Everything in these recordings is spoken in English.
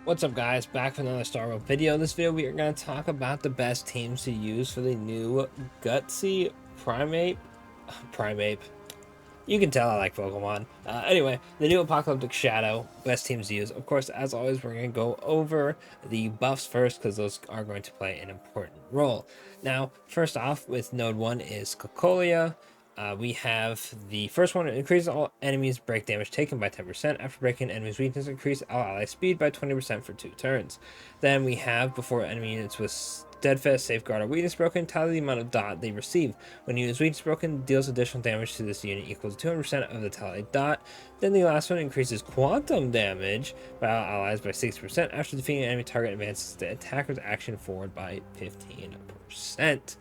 What's up guys, back with another Star Wars video. In this video we are going to talk about the best teams to use for the new Gusty Primate. You can tell I like Pokemon. Anyway, the new Apocalyptic Shadow, best teams to use. Of course, as always, we're going to go over the buffs first because those are going to play an important role. Now, first off, with Node 1 is Cocolia. We have the first one, increases all enemies break damage taken by 10%. After breaking enemies weakness, increase all ally speed by 20% for 2 turns. Then we have, before enemy units with steadfast, safeguard, or weakness broken, tally the amount of dot they receive. When unit is weakness broken, deals additional damage to this unit equals 200% of the tallied dot. Then the last one increases quantum damage by all allies by 60%. After defeating an enemy target, advances the attacker's action forward by 15%.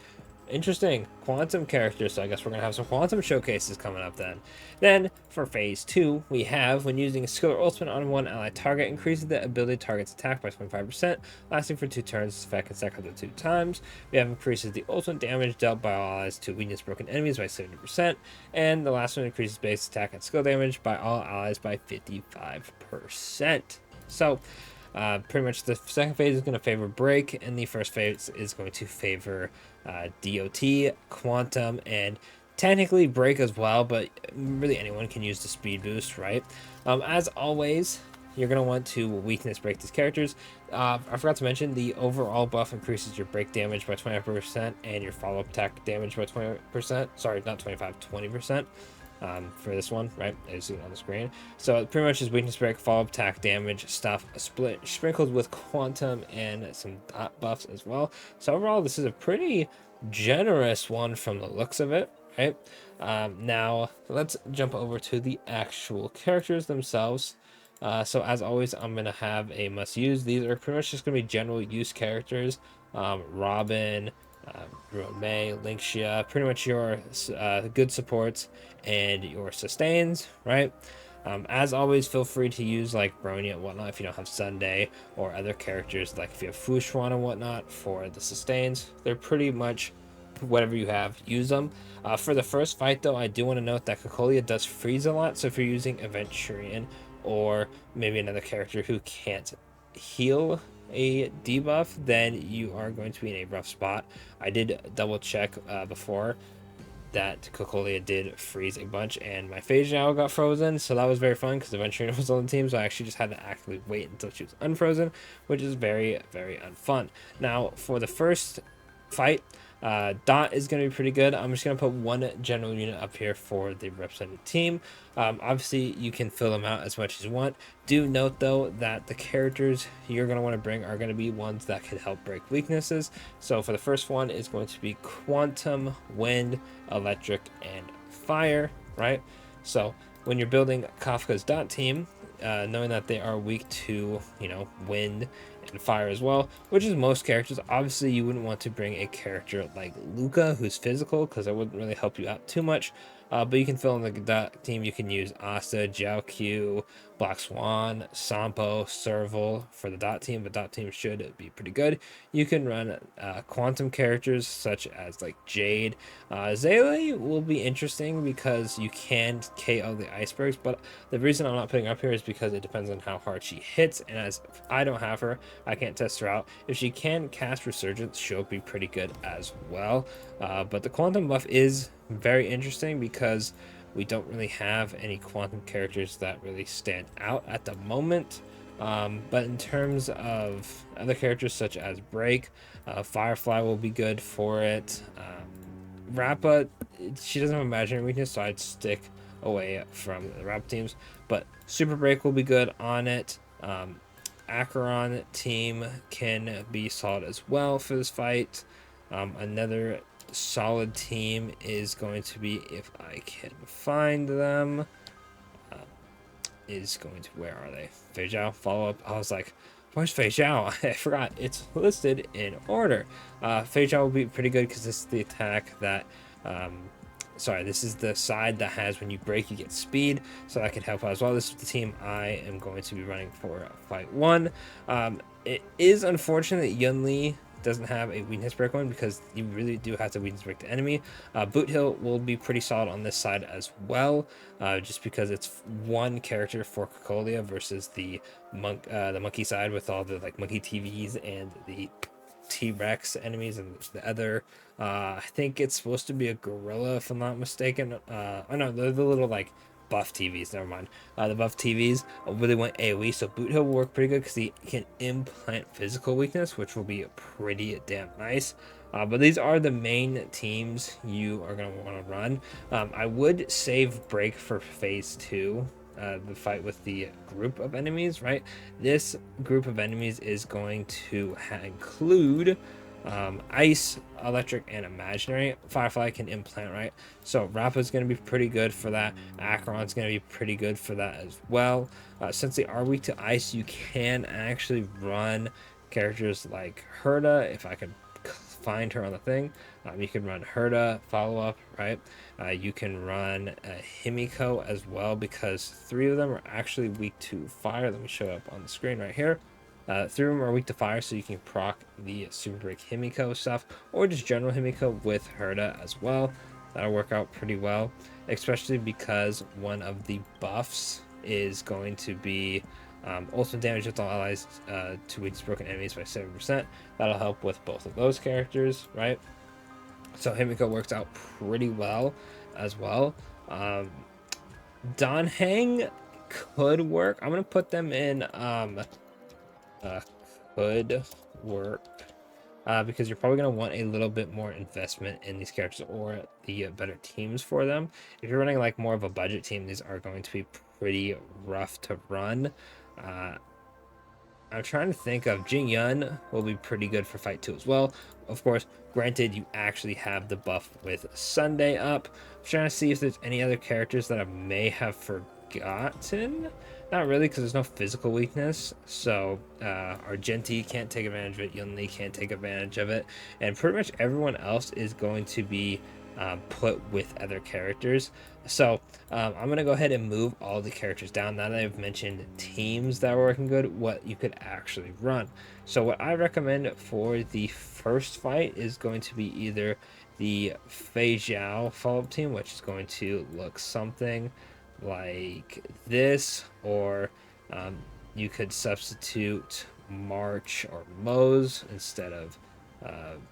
Interesting. Quantum characters, so I guess we're going to have some quantum showcases coming up then. Then, for phase 2, we have, when using a skill or ultimate on one allied target, increases the ability target's attack by 25%, lasting for 2 turns, this effect consecutive 2 times. We have increases the ultimate damage dealt by all allies to weakness broken enemies by 70%, and the last one increases base attack and skill damage by all allies by 55%. So, pretty much the second phase is going to favor break, and the first phase is going to favor DOT, quantum, and technically break as well, but really anyone can use the speed boost, right? As always, you're going to want to weakness break these characters. I forgot to mention the overall buff increases your break damage by 25% and your follow-up attack damage by 20%. Sorry, not 25, 20%. For this one, right, as seen on the screen. So it pretty much is weakness break, follow-up attack damage stuff, sprinkled with quantum and some dot buffs as well. So overall, this is a pretty generous one from the looks of it, right? Now let's jump over to the actual characters themselves. So as always, I'm gonna have a must use. These are pretty much just gonna be general use characters. Robin, May, Linkshia, pretty much your good supports and your sustains, right? As always, feel free to use like Bronya and whatnot if you don't have Sunday, or other characters like if you have Fushwan and whatnot for the sustains. They're pretty much whatever you have, use them. For the first fight though, I do want to note that Cocolia does freeze a lot, so if you're using Aventurian or maybe another character who can't heal a debuff, then you are going to be in a rough spot. I did double check before that Cocolia did freeze a bunch, and my Phage now got frozen, so that was very fun because eventually it was on the team, so I actually just had to actively wait until she was unfrozen, which is very, very unfun. Now, for the first fight, Dot is going to be pretty good. I'm just going to put one general unit up here for the represented team. Obviously, you can fill them out as much as you want. Do note, though, that the characters you're going to want to bring are going to be ones that can help break weaknesses. So for the first one, it's going to be Quantum, Wind, Electric, and Fire, right? So when you're building Kafka's Dot team, knowing that they are weak to, wind and fire as well, which is most characters. Obviously, you wouldn't want to bring a character like Luca, who's physical, because that wouldn't really help you out too much. But you can fill in the Dot team. You can use Asta, Jiaoqiu, Black Swan, Sampo, Serval for the Dot team, but Dot team should be pretty good. You can run quantum characters such as like Jade. Zaylee will be interesting because you can KO the icebergs, but the reason I'm not putting her up here is because it depends on how hard she hits, and as I don't have her, I can't test her out. If she can cast Resurgence, she'll be pretty good as well. But the quantum buff is very interesting because we don't really have any quantum characters that really stand out at the moment. But in terms of other characters such as Break, Firefly will be good for it. Rappa, she doesn't have imaginary weakness, so I'd stick away from the Rappa teams. But Super Break will be good on it. Acheron team can be solid as well for this fight. Another solid team is going to be, if I can find them, is going to, where are they? Fei Zhao, follow up. I was like, where's Fei Zhao? I forgot. It's listed in order. Fei Zhao will be pretty good because this is the attack that, this is the side that has when you break, you get speed, so that can help out as well. This is the team I am going to be running for fight 1. It is unfortunate that Yun Li doesn't have a weakness break one because you really do have to weakness break the enemy. Boot Hill will be pretty solid on this side as well, just because it's one character for Cocolia versus the monkey side with all the like monkey TVs and the T-Rex enemies and the other I think it's supposed to be a gorilla if I'm not mistaken. Oh no, they're the little like buff TVs, never mind. The buff TVs really went AoE, so Boot Hill will work pretty good because he can implant physical weakness, which will be pretty damn nice. But these are the main teams you are going to want to run. I would save Break for phase 2, the fight with the group of enemies, right? This group of enemies is going to include ice, electric, and imaginary. Firefly can implant, right? So Rappa's going to be pretty good for that. Acheron's going to be pretty good for that as well. Since they are weak to ice, you can actually run characters like Herda, if I could find her on the thing. You can run Herda follow up, right? You can run Himiko as well, because 3 of them are actually weak to fire. Let me show up on the screen right here. 3 of them are weak to fire, so you can proc the Super Break Himiko stuff, or just general Himiko with Herda as well. That'll work out pretty well, especially because one of the buffs is going to be ultimate damage with all allies to weakness broken enemies by 7%. That'll help with both of those characters, right? So Himiko works out pretty well as well. Danheng could work. I'm gonna put them in could work because you're probably going to want a little bit more investment in these characters or the better teams for them. If you're running like more of a budget team, these are going to be pretty rough to run. I'm trying to think of Jing Yun will be pretty good for fight 2 as well. Of course, granted, you actually have the buff with Sunday up. I'm trying to see if there's any other characters that I may have forgotten. Not really, because there's no physical weakness. So Argenti can't take advantage of it. Yunli can't take advantage of it. And pretty much everyone else is going to be put with other characters. So I'm going to go ahead and move all the characters down. Now that I've mentioned teams that are working good, what you could actually run. So what I recommend for the first fight is going to be either the Fei Zhao follow-up team, which is going to look something like this, or you could substitute March or Mose instead of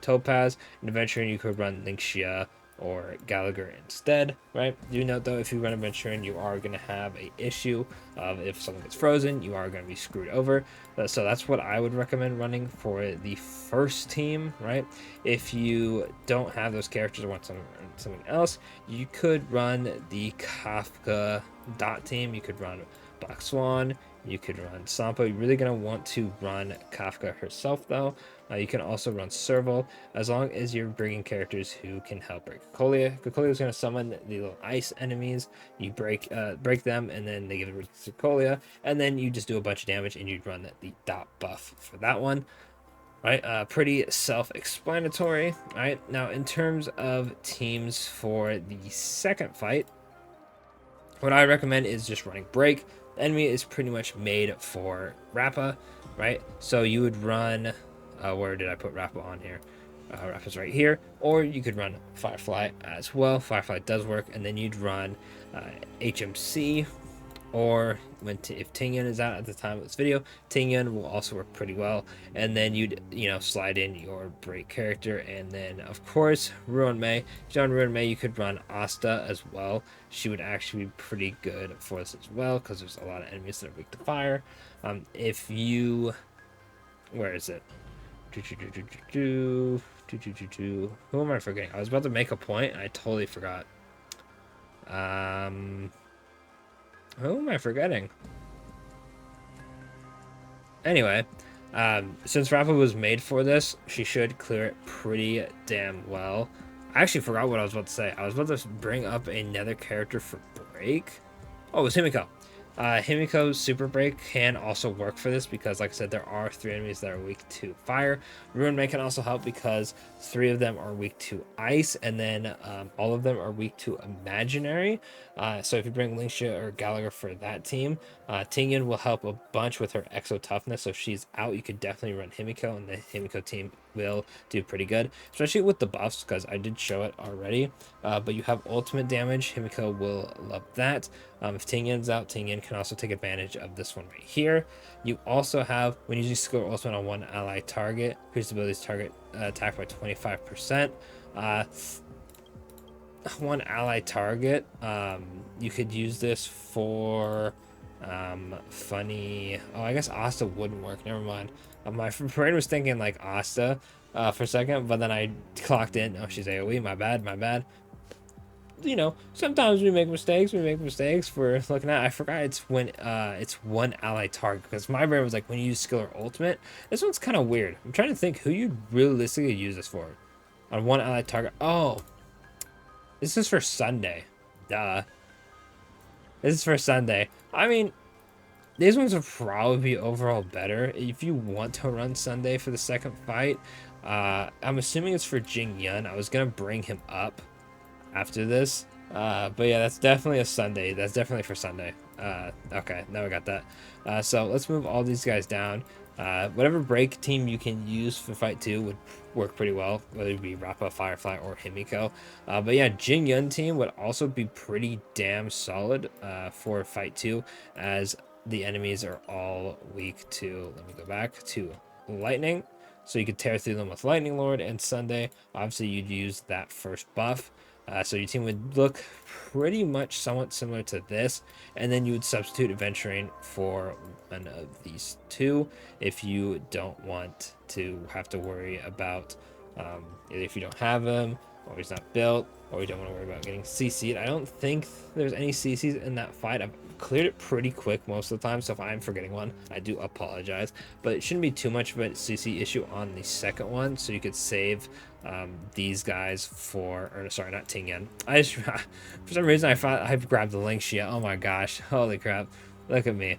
Topaz, and eventually you could run Linxia or Gallagher instead, right? Do note though, if you run Adventuring, you are going to have a issue of if something gets frozen, you are going to be screwed over. So that's what I would recommend running for the first team, right? If you don't have those characters or want something else, you could run the Kafka dot team. You could run Black Swan. You could run Sampo. You're really going to want to run Kafka herself, though. You can also run Serval, as long as you're bringing characters who can help break Cocolia. Cocolia is going to summon the little ice enemies. You break them, and then they give it to Cocolia, and then you just do a bunch of damage, and you'd run the dot buff for that one. Right, pretty self-explanatory. All right, now in terms of teams for the second fight, what I recommend is just running Break. The enemy is pretty much made for Rappa, right? So you would run, where did I put Rappa on here? Rappa's right here, or you could run Firefly as well. Firefly does work, and then you'd run HMC, or if Tingyun is out at the time of this video, Tingyun will also work pretty well. And then you'd slide in your Break character, and then of course Ruin Mei. If you run Ruin Mei, you could run Asta as well. She would actually be pretty good for this as well, because there's a lot of enemies that are weak to fire. If you, where is it? Who am I forgetting? I was about to make a point and I totally forgot. Who am I forgetting? Anyway, since Rappa was made for this, she should clear it pretty damn well. I actually forgot what I was about to say. I was about to bring up another character for Break. Oh, it was Himiko. Himiko's Super Break can also work for this because, like I said, there are 3 enemies that are weak to fire. Ruin May can also help because 3 of them are weak to ice, and then all of them are weak to imaginary. So if you bring Lingsha or Gallagher for that team, Tingyan will help a bunch with her Exo Toughness. So if she's out, you could definitely run Himiko, and the Himiko team will do pretty good, especially with the buffs, because I did show it already. But you have ultimate damage. Himiko will love that. If Tingyan's out, Tingyan can also take advantage of this one right here. You also have, when using skill ultimate on one ally target, increase the ability's target attack by 25%. One ally target, you could use this for funny. Oh, I guess Asta wouldn't work. Never mind. My brain was thinking like Asta for a second, but then I clocked in. Oh, she's AoE. My bad. My bad. You know, sometimes we make mistakes. We make mistakes for looking at. I forgot it's when it's one ally target, because my brain was like when you use skill or ultimate. This one's kind of weird. I'm trying to think who you'd realistically use this for on one ally target. Oh, this is for Sunday. Duh. This is for Sunday. I mean, these ones would probably be overall better if you want to run Sunday for the second fight. I'm assuming it's for Jing Yun. I was gonna bring him up after this, but yeah, that's definitely a Sunday. That's definitely for Sunday. Okay, now we got that. So let's move all these guys down. Whatever break team you can use for fight 2 would work pretty well, whether it be Rappa, Firefly, or Himiko. But yeah, Jing Yun team would also be pretty damn solid for fight 2, as the enemies are all weak to, let me go back, to lightning. So you could tear through them with Lightning Lord and Sunday. Obviously, you'd use that first buff. So your team would look pretty much somewhat similar to this, and then you would substitute Adventuring for one of these 2 if you don't want to have to worry about either if you don't have him, or he's not built, or you don't want to worry about getting CC'd. I don't think there's any CCs in that fight. I've cleared it pretty quick most of the time, so if I'm forgetting one, I do apologize. But it shouldn't be too much of a CC issue on the second one, so you could save these guys for, or sorry, not Tingyan. I just, for some reason, I've grabbed the link sheet. Oh my gosh, holy crap, look at me.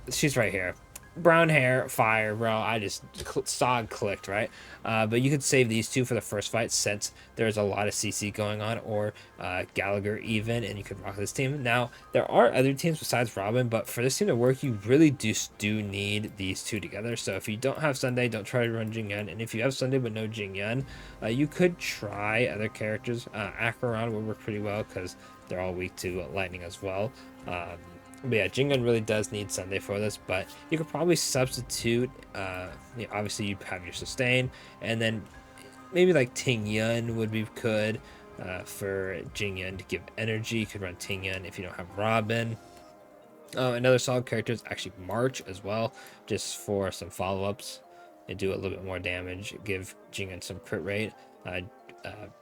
She's right here. Brown hair, fire, bro. I just saw and clicked, right? But you could save these 2 for the first fight, since there's a lot of CC going on, or Gallagher even, and you could rock this team. Now, there are other teams besides Robin, but for this team to work, you really do need these 2 together. So if you don't have Sunday, don't try to run Jing Yun. And if you have Sunday but no Jing Yun, you could try other characters. Acheron would work pretty well, because they're all weak to lightning as well. But yeah, Jing Yun really does need Sunday for this, but you could probably substitute, obviously you have your sustain, and then maybe like Ting Yun would be good for Jing Yun to give energy. You could run Ting Yun if you don't have Robin. Another solid character is actually March as well, just for some follow-ups and do a little bit more damage, give Jing Yun some crit rate.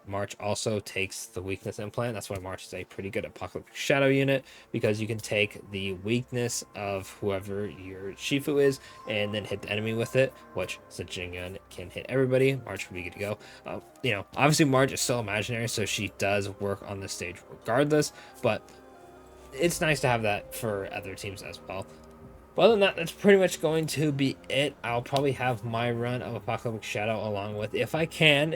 March also takes the weakness implant. That's why March is a pretty good Apocalyptic Shadow unit, because you can take the weakness of whoever your Shifu is and then hit the enemy with it, which since Jing Yun can hit everybody, March would be good to go. Obviously March is still imaginary, so she does work on this stage regardless, but it's nice to have that for other teams as well. But other than that, that's pretty much going to be it. I'll probably have my run of Apocalyptic Shadow along with, if I can,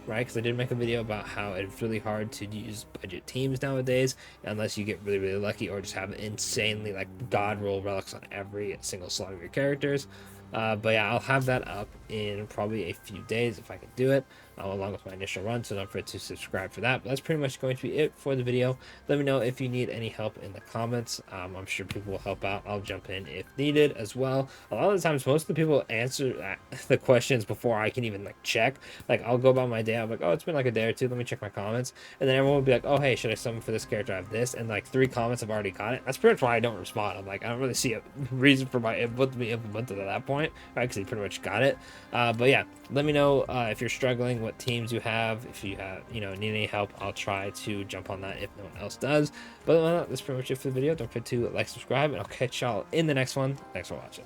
right? Because I did make a video about how it's really hard to use budget teams nowadays, unless you get really, really lucky, or just have insanely, like, God roll relics on every single slot of your characters. But yeah, I'll have that up in probably a few days if I can do it, along with my initial run, so don't forget to subscribe for that. But that's pretty much going to be it for the video. Let me know if you need any help in the comments. I'm sure people will help out. I'll jump in if needed as well. A lot of the times, most of the people answer the questions before I can even check. Like, I'll go about my day, I'm like, oh, it's been like a day or two, let me check my comments, and then everyone will be like, oh, hey, should I summon for this character? I have this, and like 3 comments have already got it. That's pretty much why I don't respond. I'm like, I don't really see a reason for my input to be implemented at that point, right? Because they pretty much got it. But yeah, let me know if you're struggling, what teams you have. If you have, need any help, I'll try to jump on that if no one else does. But other than that, that's pretty much it for the video. Don't forget to like, subscribe, and I'll catch y'all in the next one. Thanks for watching.